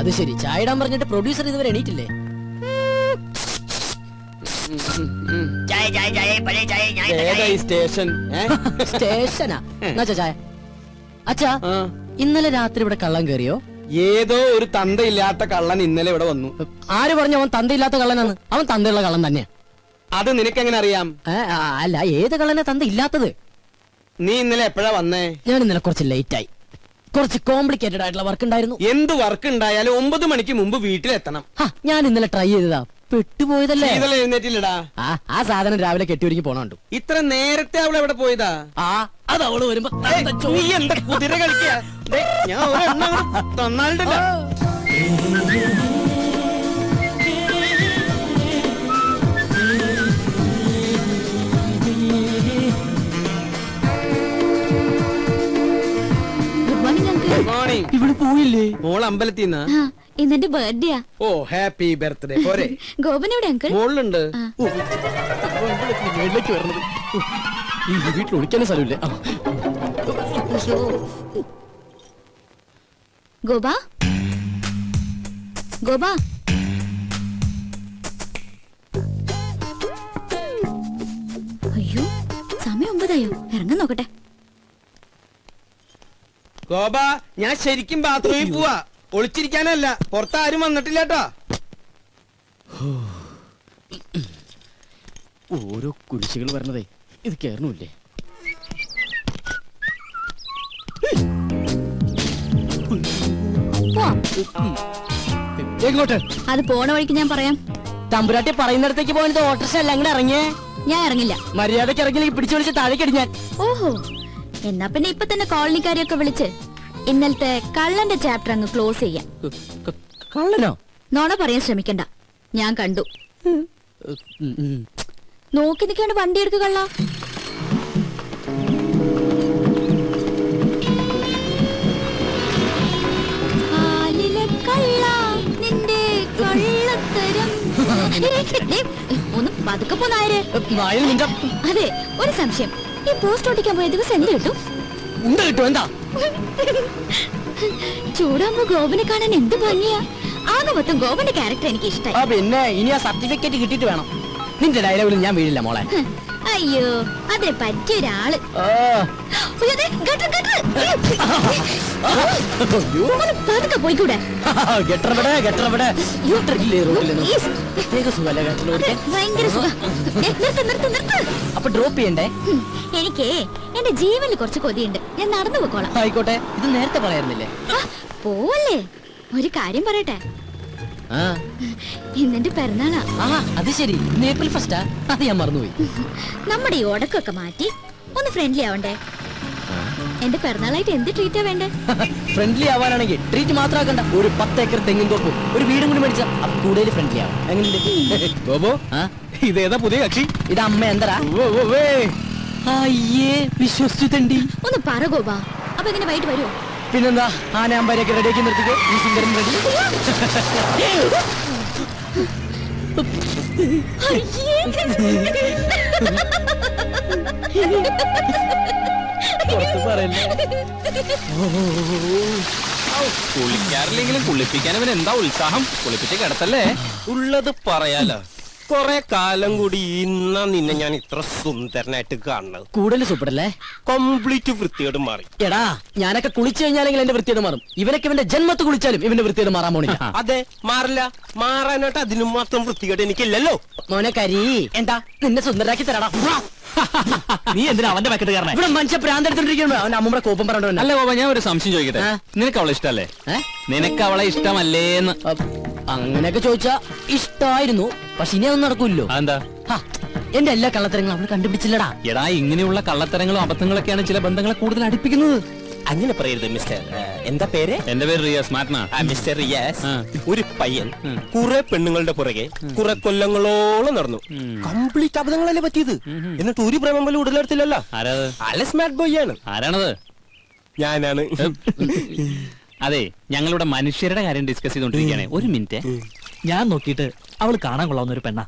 അത് ശരി. ചായ ഇടാൻ പറഞ്ഞിട്ട് പ്രൊഡ്യൂസർ ഇതുവരെ എണീറ്റില്ലേ? സ്റ്റേഷനാ? ചായ. അച്ഛാ, ഇന്നലെ രാത്രി ഇവിടെ കള്ളൻ കയറിയോ? ഏതോ ഒരു തന്തയില്ലാത്ത കള്ളൻ ഇന്നലെ ഇവിടെ വന്നു. ആര് പറഞ്ഞു അവൻ തന്തയില്ലാത്ത കള്ളനാണ്? അവൻ തന്തയുള്ള കള്ളൻ തന്നെ. അത് നിനക്കെങ്ങനെ അറിയാം? അല്ല, ഏത് കള്ളനെ തന്ത ഇല്ലാത്തത്? നീ ഇന്നലെ എപ്പോഴാ വന്നേ? ഞാൻ ഇന്നലെ കുറച്ച് ലേറ്റ് ആയി. കുറച്ച് കോംപ്ലിക്കേറ്റഡ് ആയിട്ടുള്ള വർക്ക് ഉണ്ടായിരുന്നു. എന്ത് വർക്ക് ഉണ്ടായാലും 9 മണിക്ക് മുമ്പ് വീട്ടിലെത്തണം. ഞാൻ ഇന്നലെ ട്രൈ ചെയ്തതാ, പെട്ടുപോയതല്ലേ. എഴുന്നേറ്റില്ലടാ. ആ സാധനം രാവിലെ കെട്ടിയൊരുങ്ങി പോണുണ്ട്. ഇത്ര നേരത്തെ അവൾ എവിടെ പോയതാ? അത് അവള് വരുമ്പോ നീ എന്താ കുതിര കളിക്കാ? ഞാൻ തന്നാലുണ്ടല്ലോ. ഇവിടെ പോയില്ലേ? മോൾ അമ്പലത്തിന്നാ? ഇന്നെന്റെ ബർത്ത്ഡേയാ. ഓ, ഹാപ്പി ബർത്ത്ഡേ. പോരെ? ഗോപൻ എവിടെ അങ്കിൾ? മോളിലുണ്ട്. വീട്ടിലേക്ക് വരണത്. വീട്ടിൽ ഒളിക്കാനും സ്ഥലമില്ലേ? ഗോപാ, ഗോപാ, അയ്യോ സമയം 9 ഇറങ്ങാൻ നോക്കട്ടെ. ഗോപ, ഞാൻ ശരിക്കും ബാത്റൂമിൽ പോവാ. ഒളിച്ചിരിക്കാനല്ല. പുറത്താരും വന്നിട്ടില്ല കേട്ടോ. ഓരോ കുരിശുകൾ വരണതേ, ഇത് കേറണില്ലേ? എങ്ങോട്ട്? അത് പോണ വഴിക്ക് ഞാൻ പറയാം. തമ്പുരാട്ടി പറയുന്നിടത്തേക്ക് പോയത് ഓട്ടർഷ അല്ല. അങ്ങനെ ഇറങ്ങിയേ? ഞാൻ ഇറങ്ങില്ല. മര്യാദക്ക് ഇറങ്ങില്ലെങ്കിൽ പിടിച്ചു വിളിച്ച് താഴേക്കടി ഞാൻ. ഓഹോ, എന്നാ പിന്നെ ഇപ്പൊ തന്നെ കോളനിക്കാരെയൊക്കെ വിളിച്ച് ഇന്നലത്തെ കള്ളന്റെ ചാപ്റ്റർ അങ്ങ് ക്ലോസ് ചെയ്യാം. കള്ളനോ? നോണ പറയാൻ ശ്രമിക്കണ്ട, ഞാൻ കണ്ടു. നോക്കി നിൽക്കാണ്ട് വണ്ടി എടുക്കുക കള്ള. ഒന്ന് പതുക്കെ പോന്നായര്. അതെ, ഒരു സംശയം. ഈ പോസ്റ്റ് ഓടിക്കാൻ പോയ ദിവസം എന്ത് കിട്ടും? എന്താ ചൂടാകുമ്പോ ഗോപനെ കാണാൻ എന്ത് ഭംഗിയാ. ആകെ മൊത്തം ഗോപന്റെ ക്യാരക്ടർ എനിക്ക് ഇഷ്ടമായി. പിന്നെ ഇനി ആ സർട്ടിഫിക്കറ്റ് കിട്ടിയിട്ട് വേണം. നിന്റെ ഡയലോഗിൽ ഞാൻ വീഴില്ല മോളെ. അയ്യോ, അതിന് പറ്റിയ ഒരാള്. പതുക്കെ പോയിക്കൂടെ? ഭയങ്കര സുഖം. അപ്പൊ ഡ്രോപ്പ് ചെയ്യണ്ടേ? എനിക്ക് എന്റെ ജീവനിൽ കുറച്ച് കൊതിയുണ്ട്. ഞാൻ നടന്നു പോക്കോളാം. ആയിക്കോട്ടെ. ഇത് നേരത്തെ പറയാറുന്നില്ലേ? പോവല്ലേ, ഒരു കാര്യം പറയട്ടെ. ഇന്നെന്റെ പിറന്നാളാ. അത് ശരി, ഏപ്രിൽ ഫസ്റ്റാ? അത് ഞാൻ മറന്നുപോയി. നമ്മുടെ ഈ ഉടക്കൊക്കെ മാറ്റി ഒന്ന് ഫ്രണ്ട്ലി ആവണ്ടേ? എന്റെ പിറന്നാളായിട്ട് എന്ത് ട്രീറ്റാ വേണ്ടേ? ഫ്രണ്ട്ലി ആവാനാണെങ്കിൽ ട്രീറ്റ് മാത്രമാക്കണ്ട, ഒരു 10 ഏക്കർ തെങ്ങിൻ തോപ്പും ഒരു വീടും കൂടി മേടിച്ച കൂടുതൽ ഫ്രണ്ട്ലി ആവും. ഇതേതാ പുതിയ കക്ഷി? ഇത് അമ്മ എന്തരാ? അയ്യേ, വിശ്വസിച്ചു തണ്ടി. ഒന്ന് പറ ഗോപാ, അപ്പൊ എങ്ങനെ വൈകിട്ട് വരുമോ? പിന്നെന്താ, ആനയാമ്പാരൊക്കെ റെഡിയാക്കി നിർത്തിക്കോ. ഈ സുന്ദരൻ റെഡി. കുളിക്കാറില്ലെങ്കിലും കുളിപ്പിക്കാൻ അവൻ എന്താ ഉത്സാഹം. കുളിപ്പിച്ച് കിടത്തല്ലേ? ഉള്ളത് പറയാലോ. കൊറേ കാലം കൂടി ഇന്നാ നിന്നെ ഞാൻ ഇത്ര സുന്ദരനായിട്ട് കാണുന്നത്. കൂടുതൽ സൂപ്പറല്ലേ? കംപ്ലീറ്റ് വൃത്തിയോട് മാറി. എടാ, ഞാനൊക്കെ കുളിച്ചു കഴിഞ്ഞാലെങ്കിൽ എന്റെ വൃത്തിയോട് മാറും. ഇവനൊക്കെ ഇവന്റെ ജന്മത്ത് കുളിച്ചാലും ഇവന്റെ വൃത്തിയോട് മാറാൻ പോണില്ല. അതെ, മാറില്ല. മാറാനായിട്ട് അതിനും മാത്രം വൃത്തികേട് എനിക്കില്ലല്ലോ. മോനെ കരി, എന്താ നിന്നെ സുന്ദരാക്കി തരാടാ. നീ എന്തിനാ അവന്റെ പാക്കറ്റ് കാരണം? ഇവിടെ മനുഷ്യ പ്രാന്തെടുത്തോണ്ടിരിക്കുന്നു. അവൻ അമ്മൂടെ കോപ്പം പറഞ്ഞോ. അല്ല ഗോപ, ഞാൻ ഒരു സംശയം ചോദിക്കട്ടെ. നിനക്ക് അവളെ ഇഷ്ടല്ലേ? നിനക്ക് അവളെ ഇഷ്ടമല്ലേന്ന്? അങ്ങനെയൊക്കെ ചോദിച്ചാ ഇഷ്ടമായിരുന്നു. പക്ഷെ ഇനി അതൊന്നും നടക്കൂല്ലോ. എന്താ? എന്റെ എല്ലാ കള്ളത്തരങ്ങളും അവള് കണ്ടുപിടിച്ചില്ലടാ. എടാ, ഇങ്ങനെയുള്ള കള്ളത്തരങ്ങളും അബദ്ധങ്ങളൊക്കെയാണ് ചില ബന്ധങ്ങളെ കൂടുതൽ അടുപ്പിക്കുന്നത്. അങ്ങനെ പറയരുത് മിസ്റ്റർ. എന്താ പേര്? എന്റെ പേര് റിയാസ്. മാറ്റനാ മിസ്റ്റർ റിയാസ്. ഒരു പയ്യൻ കുറെ പെണ്ണുങ്ങളുടെ പുറകെ കുറെ കൊല്ലങ്ങളോളം നടന്നു. കംപ്ലീറ്റ് അബദ്ധങ്ങളല്ലേ പറ്റിയത്. എന്നിട്ട് ഒരു പ്രേമം പോലും ഉടലെടുത്തില്ലല്ലോ. സ്മാർട്ട് ബോയ് ആണ്. ആരാണത്? ഞാനാണ്. അതെ, ഞങ്ങളുടെ മനുഷ്യരുടെ കാര്യം ഡിസ്കസ് ചെയ്തോണ്ടിരിക്കുകയാണ്. ഒരു മിനിറ്റ്. ഞാൻ നോക്കിയിട്ട് അവള് കാണാൻ കൊള്ളാവുന്ന ഒരു പെണ്ണ.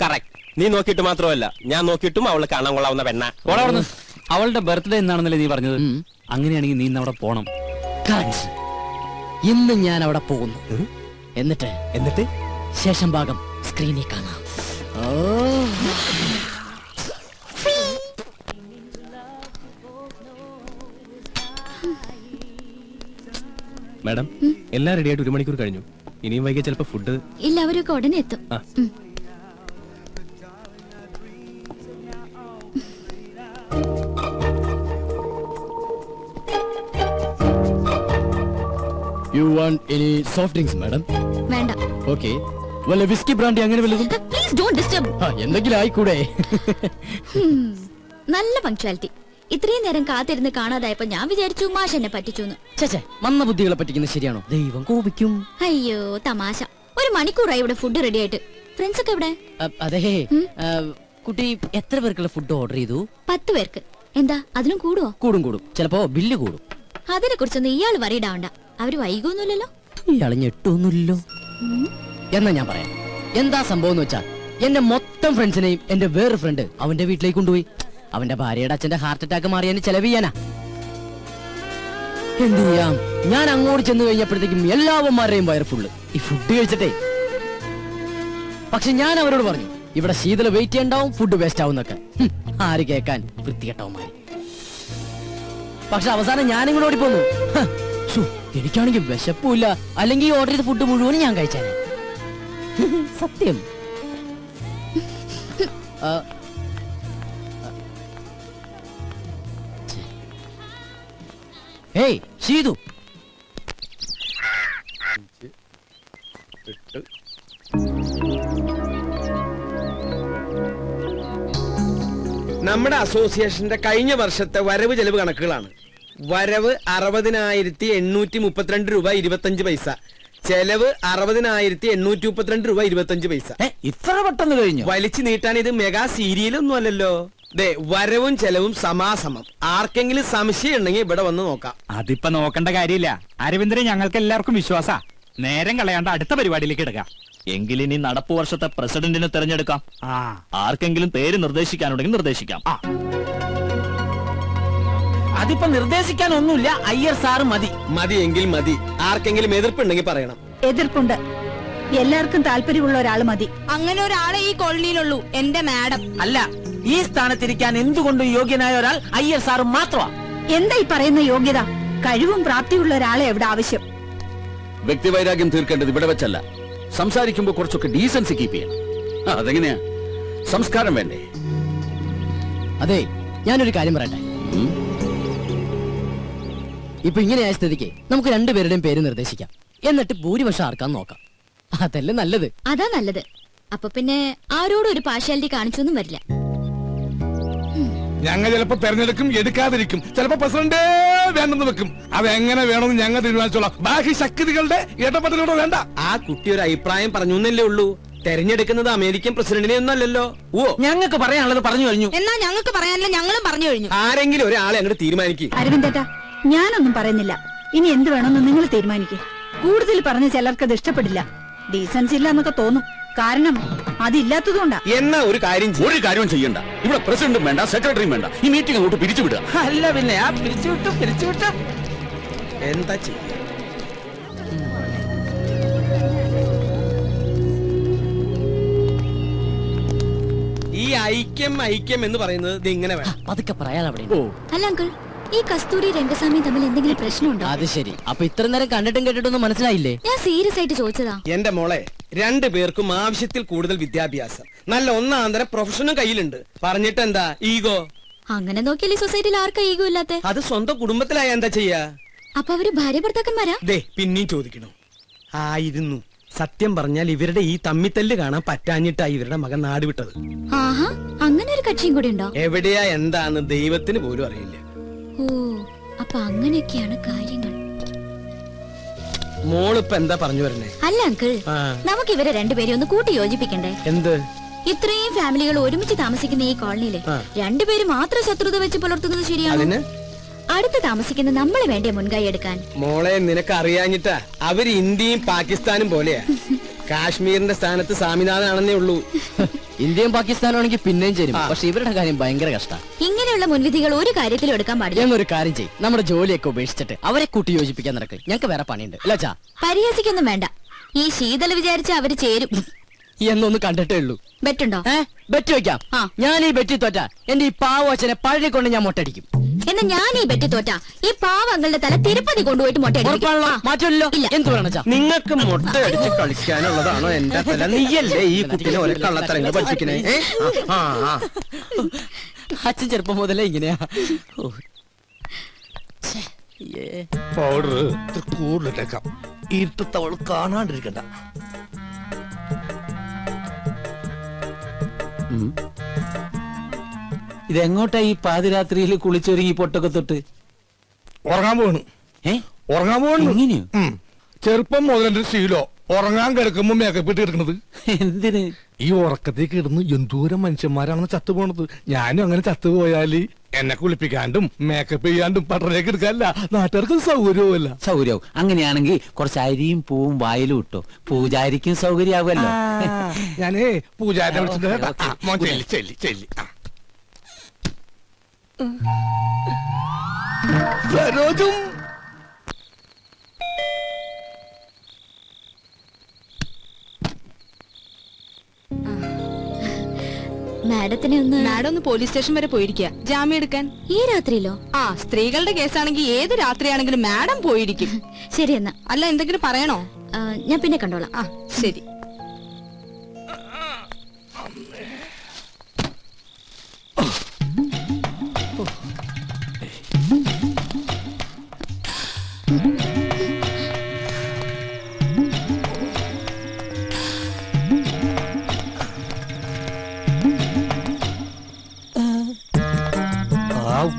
കറക്റ്റ്. നീ നോക്കിയിട്ട് മാത്രമല്ല, ഞാൻ നോക്കിയിട്ടും അവള് കാണാൻ കൊള്ളാവുന്ന പെണ്ണ. അവളുടെ ബർത്ത്ഡേ എന്നാണെന്നല്ലേ നീ പറഞ്ഞത്? അങ്ങനെയാണെങ്കിൽ നീ ഇന്ന് അവിടെ പോണം. ഇന്ന് ഞാൻ അവിടെ പോകുന്നു. എന്നിട്ട് ശേഷം ഭാഗം സ്ക്രീനിൽ കാണാം. മാഡം എല്ലാം റെഡിയായിട്ട് 1 മണിക്കൂർ കഴിഞ്ഞു. ഇനിയും വൈകിയ ചിലപ്പോ ഫുഡ്. ഇല്ല, അവരൊക്കെ ഉടനെ എത്തും. You want any soft drinks, madam? വേണ്ട. Okay. വല്ല വിസ്കി ബ്രാൻഡി അങ്ങനെ വല്ലതും? Please don't disturb. എന്തെങ്കിലും ആയിക്കൂടെ? നല്ല പങ്ക്ച്വാലിറ്റി. ഇത്രയും നേരം കാത്തിരുന്ന് കാണാതായപ്പോ ഞാൻ വിചാരിച്ചു മാഷ് എന്നെ പറ്റിച്ചു. ചേച്ചേ, മന്ന ബുദ്ധികളെ പറ്റിക്കുന്നത് ശരിയാണോ? ദൈവം കോപിക്കും. അയ്യോ തമാശ. 1 മണിക്കൂറായി ഇവിടെ ഫുഡ് റെഡി ആയിട്ട്. ഫ്രണ്ട്സ് ഒക്കെ എവിടെ? അതെ, കുട്ടി എത്ര പേർക്കുള്ള ഫുഡ് ഓർഡർ ചെയ്തു? 10 പേർക്ക്. എന്താ അതിനും കൂടുവോ? കൂടും. ചിലപ്പോ ബില്ല് കൂടും. അതിനെ കുറിച്ചൊന്നും ഇയാൾ വറീഡാവണ്ട. അവര് വൈകൊന്നുമില്ലല്ലോ. ഇയാള് ഞെട്ടൊന്നുമില്ലല്ലോ. എന്നാ ഞാൻ പറയാം എന്താ സംഭവം എന്ന് വെച്ചാ, എന്റെ മൊത്തം ഫ്രണ്ട്സിനെയും എന്റെ വേറെ ഫ്രണ്ട് അവന്റെ വീട്ടിലേക്ക് കൊണ്ടുപോയി. അവന്റെ ഭാര്യയുടെ അച്ഛന്റെ ഹാർട്ട് അറ്റാക്ക് മാറിയതിന് ചെലവ് ചെയ്യാനാ. എന്ത് ചെയ്യാം, ഞാൻ അങ്ങോട്ട് ചെന്ന് കഴിഞ്ഞപ്പോഴത്തേക്കും എല്ലാവന്മാരുടെയും വയറ് ഫുള്ള് ഈ ഫുഡ് കഴിച്ചിട്ടേ. പക്ഷെ ഞാൻ അവരോട് പറഞ്ഞു, ഇവിടെ ശീതള വെയിറ്റ് ചെയ്യണ്ടാവും, ഫുഡ് വേസ്റ്റ് ആവുന്നൊക്കെ. ആര് കേക്കാൻ, വൃത്തികെട്ടവന്മാര്. പക്ഷെ അവസാനം ഞാനിങ്ങോട്ട് ഓടിപ്പോന്നു. എനിക്കാണെങ്കിൽ വിശപ്പില്ല, അല്ലെങ്കിൽ ഈ ഓർഡർ ചെയ്ത ഫുഡ് മുഴുവനും ഞാൻ കഴിച്ചേനെ. സത്യം. ഹേയ് ഷീതു, നമ്മുടെ അസോസിയേഷന്റെ കഴിഞ്ഞ വർഷത്തെ വരവ് ചെലവ് കണക്കുകളാണ്. വരവ് 60,832 രൂപ 25 പൈസ. ചെലവ് 60,832 രൂപ 25 പൈസ. ഇത്ര പെട്ടെന്ന് കഴിഞ്ഞു? വലിച്ചു നീട്ടാൻ ഇത് മെഗാ സീരിയലൊന്നും അല്ലല്ലോ. ദേ, വരവും ചെലവും സമാസമം. ആർക്കെങ്കിലും സംശയം ഉണ്ടെങ്കിൽ ഇവിടെ വന്ന് നോക്കാം. അതിപ്പോ നോക്കേണ്ട കാര്യമില്ല. അരവിന്ദനെ ഞങ്ങൾക്ക് എല്ലാവർക്കും വിശ്വാസ. നേരം കളയാണ്ട് അടുത്ത പരിപാടിയിലേക്ക് എടുക്കാം. എങ്കിലിനി നടപ്പു വർഷത്തെ പ്രസിഡന്റിനെ തെരഞ്ഞെടുക്കാം. ആർക്കെങ്കിലും പേര് നിർദ്ദേശിക്കാനുണ്ടെങ്കിൽ നിർദ്ദേശിക്കാം. അതിപ്പോ നിർദ്ദേശിക്കാനൊന്നുമില്ല, അയ്യർ സാറ് മതി. മതിയെങ്കിൽ മതി. ആർക്കെങ്കിലും എതിർപ്പുണ്ടെങ്കിൽ പറയണം. എതിർപ്പുണ്ട്. എല്ലാവർക്കും താല്പര്യമുള്ള ഒരാൾ മതി. അങ്ങനെ ഒരാളെ ഈ കോളനിയിലുള്ളൂ, എന്റെ മാഡം. അല്ല, ഈ സ്ഥാനത്തിരിക്കാൻ എന്തുകൊണ്ടും യോഗ്യനായ ഒരാൾ അയ്യർ സാറ് മാത്രമാ. എന്താ ഈ പറയുന്ന യോഗ്യത? കഴിവും പ്രാപ്തിയുള്ള ഒരാളെ എവിടെ ആവശ്യം. വ്യക്തിവൈരാഗ്യം തീർക്കേണ്ടത് ഇവിടെ വെച്ചല്ല. സംസാരിക്കുമ്പോ കുറച്ചൊക്കെ ഡീസൻസി കീപ്പ് ചെയ്യണം. അതെങ്ങനെയാ? സംസ്കാരം വേണ്ടേ? അതെ, ഞാനൊരു കാര്യം പറയട്ടെ. ഇപ്പൊ ഇങ്ങനെയായ സ്ഥിതിക്ക് നമുക്ക് രണ്ടുപേരുടെയും പേര് നിർദ്ദേശിക്കാം. എന്നിട്ട് ഭൂരിപക്ഷം ആർക്കാൻ നോക്കാം. അതല്ലേ നല്ലത്? അതാ നല്ലത്. അപ്പൊ പിന്നെ ആരോടും ഒരു പാർഷ്യാലിറ്റി കാണിച്ചൊന്നും വരില്ല. ഞങ്ങൾ ചിലപ്പോ തെരഞ്ഞെടുക്കും, എടുക്കാതിരിക്കും. ചിലപ്പോ പ്രസിഡന്റ് വേണ്ടെന്ന് വെക്കും. അതെങ്ങനെ വേണമെന്ന് ഞങ്ങൾ തീരുമാനിച്ചോളാം. ബാക്കി ശക്തികളുടെ ഇടപെടലുകൂടെ വേണ്ട. ആ കുട്ടി ഒരു അഭിപ്രായം പറഞ്ഞു എന്നല്ലേ ഉള്ളൂ. തെരഞ്ഞെടുക്കുന്നത് അമേരിക്കൻ പ്രസിഡന്റിനെ ഒന്നല്ലല്ലോ. ഓ, ഞങ്ങൾക്ക് പറയാനുള്ളത് പറഞ്ഞു കഴിഞ്ഞു. എന്നാ ഞങ്ങൾക്ക് പറയാനല്ല, ഞങ്ങളും പറഞ്ഞു കഴിഞ്ഞു. ആരെങ്കിലും ഒരാളെ അങ്ങോട്ട് തീരുമാനിക്കും. അരവിന്ദേട്ടാ, ഞാനൊന്നും പറയുന്നില്ല. ഇനി എന്ത് വേണമെന്ന് നിങ്ങൾ തീരുമാനിക്കേ. കൂടുതൽ പറഞ്ഞ ചിലർക്ക് അത് ഇഷ്ടപ്പെടില്ല. ഡീസൻസി ഇല്ല എന്നൊക്കെ തോന്നും. കാരണം അതില്ലാത്തതുകൊണ്ടാ. എന്നാ ഒരു കാര്യം ചെയ്യണ്ട. ഇവിടെ പ്രസിഡന്റും വേണ്ട, സെക്രട്ടറിയും വേണ്ട. ഈ മീറ്റിംഗ് അങ്ങോട്ട് പിരിച്ചുവിടുക. അല്ല പിന്നെ ആ പിരിച്ചുവിട്ടു. എന്താ ചെയ്യ? ഈ ഐക്യം എന്ന് പറയുന്നത് ഇത് ഇങ്ങനെ വേണം. അതൊക്കെ പറയാൻ അവിടെ. അല്ല അങ്കിൾ, ഈ കസ്തൂരി രംഗസ്വാമി തമ്മിൽ എന്തെങ്കിലും പ്രശ്നമുണ്ടോ? അത് ശരി. അപ്പൊ ഇത്ര നേരം കണ്ടിട്ടും കേട്ടിട്ടൊന്നും മനസ്സിലായില്ലേ? ഞാൻ സീരിയസ് ആയിട്ട് ചോദിച്ചതാ. എന്റെ മോളെ, 2 പേർക്കും ആവശ്യത്തിൽ കൂടുതൽ വിദ്യാഭ്യാസം, നല്ല ഒന്നാന്തരം പ്രൊഫഷനും കയ്യിലുണ്ട്. പറഞ്ഞിട്ട് എന്താ ഈഗോ? അങ്ങനെ നോക്കിയാൽ ഈ സൊസൈറ്റിയിൽ ആർക്കാ ഈഗോ ഇല്ലാത്ത? അത് സ്വന്തം കുടുംബത്തിലായ എന്താ ചെയ്യാ? അപ്പൊ അവര് ഭാര്യ ഭർത്താക്കന്മാരാ? ദേ, പിന്നെയും ചോദിക്കണു. ആയിരുന്നു. സത്യം പറഞ്ഞാൽ ഇവരുടെ ഈ തമ്മിത്തല്ല് കാണാൻ പറ്റാഞ്ഞിട്ടാ ഇവരുടെ മകൻ നാട് വിട്ടത്. ആഹാ, അങ്ങനെ ഒരു കക്ഷിയും കൂടി ഉണ്ടോ? എവിടെയാ എന്താന്ന് ദൈവത്തിന് പോലും അറിയില്ല. ഓ, അപ്പൊ അങ്ങനെയൊക്കെയാണ് കാര്യങ്ങൾ. മോളിപ്പ എന്താ പറഞ്ഞു വരണേ? അല്ല അങ്കിൾ, നമുക്ക് ഇവരെ രണ്ടുപേരും ഒന്ന് കൂട്ടി യോജിപ്പിക്കണ്ടേ? എന്ത്? ഇത്രയും ഫാമിലികൾ ഒരുമിച്ച് താമസിക്കുന്ന ഈ കോളനിയില് രണ്ടുപേരും മാത്രം ശത്രുത വെച്ച് പുലർത്തുന്നത് ശരിയാണ്? അടുത്ത് താമസിക്കുന്ന നമ്മളെ വേണ്ടേ മുൻകൈ എടുക്കാൻ? മോളെ, നിനക്ക് അറിയാഞ്ഞിട്ടാ. അവര് ഇന്ത്യയും പാകിസ്ഥാനും പോലെയാ. കാശ്മീരിന്റെ സ്ഥാനത്ത് സ്വാമിനാഥനാണെന്നേ ഉള്ളൂ. ഇന്ത്യയും പാകിസ്ഥാനാണെങ്കിൽ പിന്നെയും ചേരും. പക്ഷെ ഇവരുടെ കാര്യം ഭയങ്കര കഷ്ടമാണ്. ഇങ്ങനെയുള്ള മുൻവിധികൾ ഒരു കാര്യത്തിലും എടുക്കാൻ പാടില്ല. എന്നൊരു കാര്യം ചെയ്യും, നമ്മുടെ ജോലിയൊക്കെ ഉപേക്ഷിച്ചിട്ട് അവരെ കൂട്ടി യോജിപ്പിക്കാൻ നടക്കും. ഞങ്ങൾക്ക് വേറെ പണിയുണ്ട്. പരിഹസിക്കൊന്നും വേണ്ട. ഈ ശീതള വിചാരിച്ച അവര് ചേരും. എന്നൊന്ന് കണ്ടിട്ടേ ഉള്ളൂ. ബെറ്റുണ്ടോ? ബെറ്റ് വെക്കാം. ഞാൻ ഈ ബെറ്റി തോറ്റ എന്റെ ഈ പാവച്ചനെ പഴയ കൊണ്ട് ഞാൻ മൊട്ടടിക്കും. എന്നാ ഞാൻ ഈ ബെറ്റ് തോറ്റ ഈ പാവങ്ങളുടെ തല തിരുപ്പതി കൊണ്ടുപോയിട്ട് മൊട്ടയടിക്കും. മാറ്റമല്ലോ. എന്ത് വേണം? നിങ്ങൾക്ക് മുട്ട അടിച്ച് കളിക്കാനുള്ളതാണോ എന്റെ തല? നീയല്ലേ ഈ കുട്ടിനെ ഒരു കള്ളത്തരങ്ങൾ പഠിപ്പിക്കണേ? അച്ഛൻ ചെറുപ്പം മുതലേ ഇങ്ങനെയാ. പൗഡർ കൂടുതലിട്ടേക്കാം. ഇരുട്ടത്തവൾ കാണാണ്ടിരിക്കണ്ട. ഇതെങ്ങോട്ടാ ഈ പാതിരാത്രിയിൽ കുളിച്ചൊരുങ്ങി പൊട്ടൊക്കെ തൊട്ട് ഉറങ്ങാൻ പോകണം. ഉറങ്ങാൻ പോകണം. ചെറുപ്പം മുതലെന്റെ ശീലോ ഉറങ്ങാൻ കിടക്കുമ്പോ മേക്കപ്പ് ഇട്ട് കിടക്കുന്നത്. എന്തിന്? ഈ ഉറക്കത്തേക്ക് ഇടുന്ന് എന്തോരം മനുഷ്യന്മാരാണെന്ന് ചത്തുപോണത്. ഞാനും അങ്ങനെ ചത്തുപോയാല് എന്നെ കുളിപ്പിക്കാണ്ടും മേക്കപ്പ് ചെയ്യാണ്ടും പട്ടണേക്ക് എടുക്കാനല്ല, നാട്ടുകാർക്ക് സൗകര്യവുമല്ല. സൗകര്യവും അങ്ങനെയാണെങ്കിൽ കുറച്ച് അരിയും പൂവും വായിലും ഇട്ടോ, പൂജാരിക്കും സൗകര്യാവുമല്ലോ. ഞാനേ പൂജാരിനെ വിളിച്ചിട്ട് ചെല്ലി സരോജും മാഡത്തിനെ മാഡം ഒന്ന് പോലീസ് സ്റ്റേഷൻ വരെ പോയിരിക്കുക ജാമ്യം എടുക്കാൻ. ഈ രാത്രിയിലോ? സ്ത്രീകളുടെ കേസാണെങ്കിൽ ഏത് രാത്രിയാണെങ്കിലും മാഡം പോയിരിക്കും. ശരി എന്നാ. അല്ല എന്തെങ്കിലും പറയണോ? ഞാൻ പിന്നെ കണ്ടോളാം. ശരി.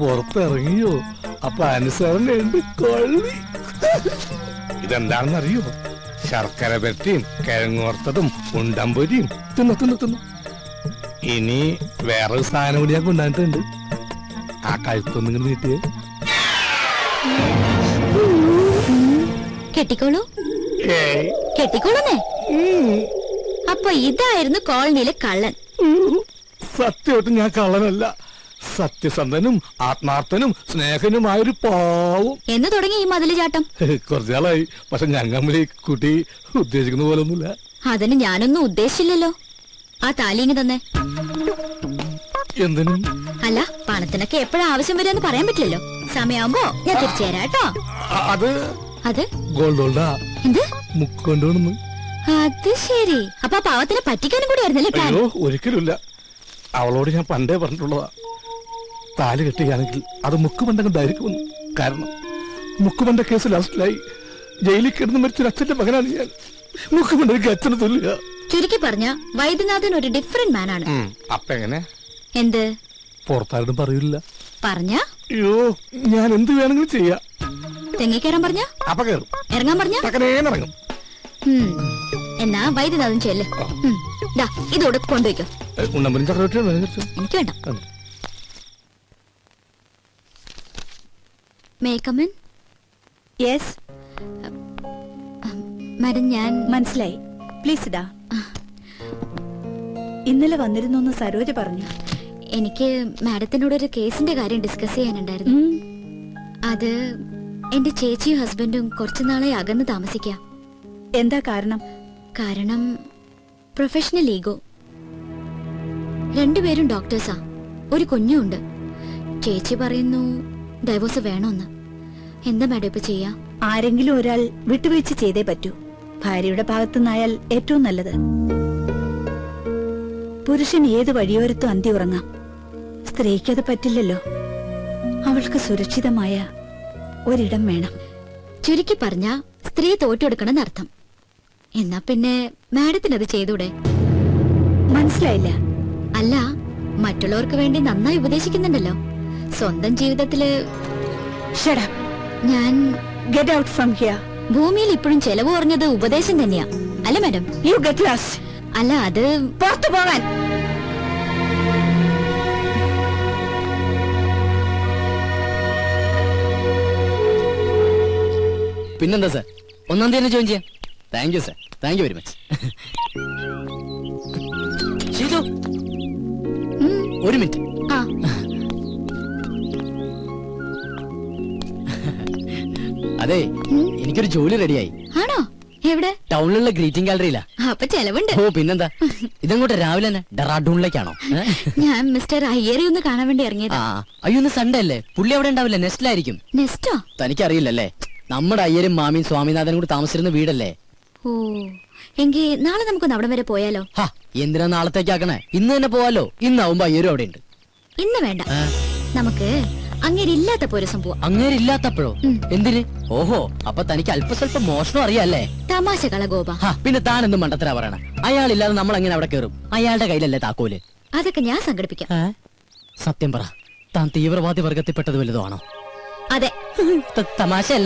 പുറത്തിറങ്ങിയോ? അപ്പൊ അനുസരണയുണ്ട് കൊള്ളി. ഇതെന്താണെന്നറിയോ? ശർക്കര പെരട്ടിയും കിഴങ്ങോർത്തതും ഉണ്ടമ്പൊരിയും തിന്നു. ഇനി വേറൊരു സാധനം കൂടി ഞാൻ കൊണ്ടുവന്നിട്ടുണ്ട്. ആ കഴുത്തൊന്നിങ്ങനെ നീട്ടിയേ. കെട്ടിക്കോളൂ. കെട്ടിക്കോളൂന്നേ. അപ്പൊ ഇതായിരുന്നു കോളനിയിലെ കള്ളൻ. സത്യമായിട്ട് ഞാൻ കള്ളനല്ല. സത്യസന്ധനും ആത്മാർത്ഥനും സ്നേഹനുമായൊരു പാവം. എന്ന് തുടങ്ങി ഈ മതില് ചാട്ടം? കുറച്ചാളായി. പക്ഷെ ഞങ്ങൾ കുട്ടി ഉദ്ദേശിക്കുന്ന പോലെ ഒന്നുമില്ല. അതിന് ഞാനൊന്നും ഉദ്ദേശിച്ചില്ലല്ലോ. ആ താലിങ്ങി തന്നെ. എന്തിനും? അല്ല, പണത്തിനൊക്കെ എപ്പോഴാ ആവശ്യം വരുമെന്ന് പറയാൻ പറ്റില്ലല്ലോ. സമയമാകുമ്പോ ഞാൻ തിരിച്ചു തരാം കേട്ടോ. അത് ഗോൾഡോൾഡാ. എന്ത് മുക്കൊണ്ടോണെന്ന്? അത് ശരി. അപ്പൊ ആ പാവത്തിനെ പറ്റിക്കാനും കൂടി ആയിരുന്നല്ലേ പ്ലാൻ? അയ്യോ, ഒരിക്കലുമില്ല. അവളോട് ഞാൻ പണ്ടേ പറഞ്ഞിട്ടുള്ളതാ, താലി കെട്ടുകയാണെങ്കിൽ അത് മുക്കുമണ്ടണ്ടായിരിക്കുമെന്ന്. കാരണം മുക്കുമണ്ട കേസ് ലാസ്റ്റിലായി ജയിലിൽ കിടന്ന് മരിച്ചൊരു അച്ഛന്റെ മകനാണ് ഞാൻ. മുക്കുമണ്ടയ്ക്ക് അച്ഛനെ തുല്യ. ചുരുക്കി പറഞ്ഞ വൈദ്യനാഥൻ ഒരു ഡിഫറെന്റ് മാൻ ആണ്. അപ്പൊ എങ്ങനെ? എന്ത്? പുറത്താരും പറയില്ല. പറഞ്ഞ? അയ്യോ, ഞാൻ എന്ത് വേണമെങ്കിലും ചെയ്യാം. തെങ്ങിക്കേറാൻ പറഞ്ഞ? അപ്പൊ കേറും. ഇറങ്ങാൻ പറഞ്ഞ? ഇറങ്ങും. എന്നാ വൈദ്യനാഥൻ ചെല്ല്. ഇതോടെ കൊണ്ടുവയ്ക്കോ. എനിക്ക് വേണ്ട. മാഡം, ഞാൻ മനസ്സിലായി. പ്ലീസ് ഇതാ. ഇന്നലെ വന്നിരുന്നു സരോജ പറഞ്ഞു. എനിക്ക് മാഡത്തിനോട് ഒരു കേസിന്റെ കാര്യം ഡിസ്കസ് ചെയ്യാനുണ്ടായിരുന്നു. അത് എന്റെ ചേച്ചിയും ഹസ്ബൻഡും കുറച്ചുനാളെ അകന്ന് താമസിക്കാം. എന്താ കാരണം? കാരണം പ്രൊഫഷണൽ ഈഗോ. രണ്ടുപേരും ഡോക്ടേഴ്സാ. ഒരു കുഞ്ഞുണ്ട്. ചേച്ചി പറയുന്നു ഡൈവോഴ്സ് വേണമെന്ന്. എന്താ മാഡം ഇപ്പൊ ചെയ്യാ? ആരെങ്കിലും ഒരാൾ വിട്ടുവീഴ്ച ചെയ്തേ പറ്റൂ. ഭാര്യയുടെ ഭാഗത്തുനിന്നായാൽ ഏറ്റവും നല്ലത്. പുരുഷൻ ഏത് വഴിയോരത്തും അന്തി ഉറങ്ങാം. സ്ത്രീക്കത് പറ്റില്ലല്ലോ. അവൾക്ക് സുരക്ഷിതമായ ഒരിടം വേണം. ചുരുക്കി പറഞ്ഞ സ്ത്രീ തോറ്റെടുക്കണം അർത്ഥം. എന്നാ പിന്നെ മാഡത്തിനത് ചെയ്തൂടെ? മനസ്സിലായില്ല. അല്ല, മറ്റുള്ളവർക്ക് വേണ്ടി നന്നായി ഉപദേശിക്കുന്നുണ്ടല്ലോ. സ്വന്തം ജീവിതത്തില് ഞാൻ ഗെറ്റ് ഔട്ട് ഫ്രം ഹിയർ. ഭൂമിയിൽ ഇപ്പോഴും ചെലവ് കുറഞ്ഞത് ഉപദേശം തന്നെയാ, അല്ല മാഡം? You get lost. അല്ല, അത് പുറത്തു പോകാൻ. പിന്നെന്താ സാർ, 1-ാം തീയതി ജോയിൻ ചെയ്യാം. Thank you sir, thank you very much. Sheethu, ഒരു മിനിറ്റ്. അതെ, എനിക്കൊരു ജോലി റെഡിയായി. ആണോ? എവിടെ? ടൗണിലുള്ള ഗ്രീറ്റിംഗ് ഗാലറിയിലാ. അപ്പൊ ചെലവുണ്ട്. ഓ പിന്നെന്താ. ഇതങ്ങോട്ട് രാവിലെ തന്നെ ഡെറാഡൂണിലേക്കാണോ? ഞാൻ മിസ്റ്റർ അയ്യരെ ഒന്ന് കാണാൻ വേണ്ടി ആ ഇറങ്ങിയതാ. അയ്യോ ഇന്ന് സൺഡേ അല്ലേ, പുള്ളി അവിടെ ഉണ്ടാവില്ല, നെസ്റ്റിലായിരിക്കും. നെസ്റ്റോ? തനിക്കറിയില്ലല്ലേ, നമ്മുടെ അയ്യരും മാമിയും സ്വാമിനാഥനും കൂടി താമസിച്ചിരുന്ന വീടല്ലേ. ഓ എങ്കിൽ നാളെ നമുക്കൊന്ന് അവിടം വരെ പോയാലോ? ഹാ എന്തിനാ നാളത്തേക്കാക്കണേ, ഇന്ന് തന്നെ പോവാലോ. ഇന്നാവുമ്പോ അയ്യരും അവിടെ ഉണ്ട്. ഇന്ന് വേണ്ട, നമുക്ക് അങ്ങേരില്ലാത്തപ്പോ ഒരു സംഭവം. അങ്ങേരില്ലാത്തപ്പോഴോ? എന്തിന്? ഓഹോ, അപ്പൊ തനിക്ക് അല്പസ്വല്പം മോഷണം അറിയാല്ലേ. തമാശ കളഗോപ. പിന്നെ താൻ എന്ത് മണ്ടത്തരാ പറയണ? അയാളില്ലാതെ നമ്മൾ എങ്ങനെ അവിടെ കയറും? അയാളുടെ കയ്യിലല്ലേ താക്കോല്? അതൊക്കെ ഞാൻ സംഘടിപ്പിക്കാം. സത്യം പറ, താൻ തീവ്രവാദി വർഗത്തിൽപ്പെട്ടത് വലുതോ ആണോ? അതെ. തമാശയല്ലേ?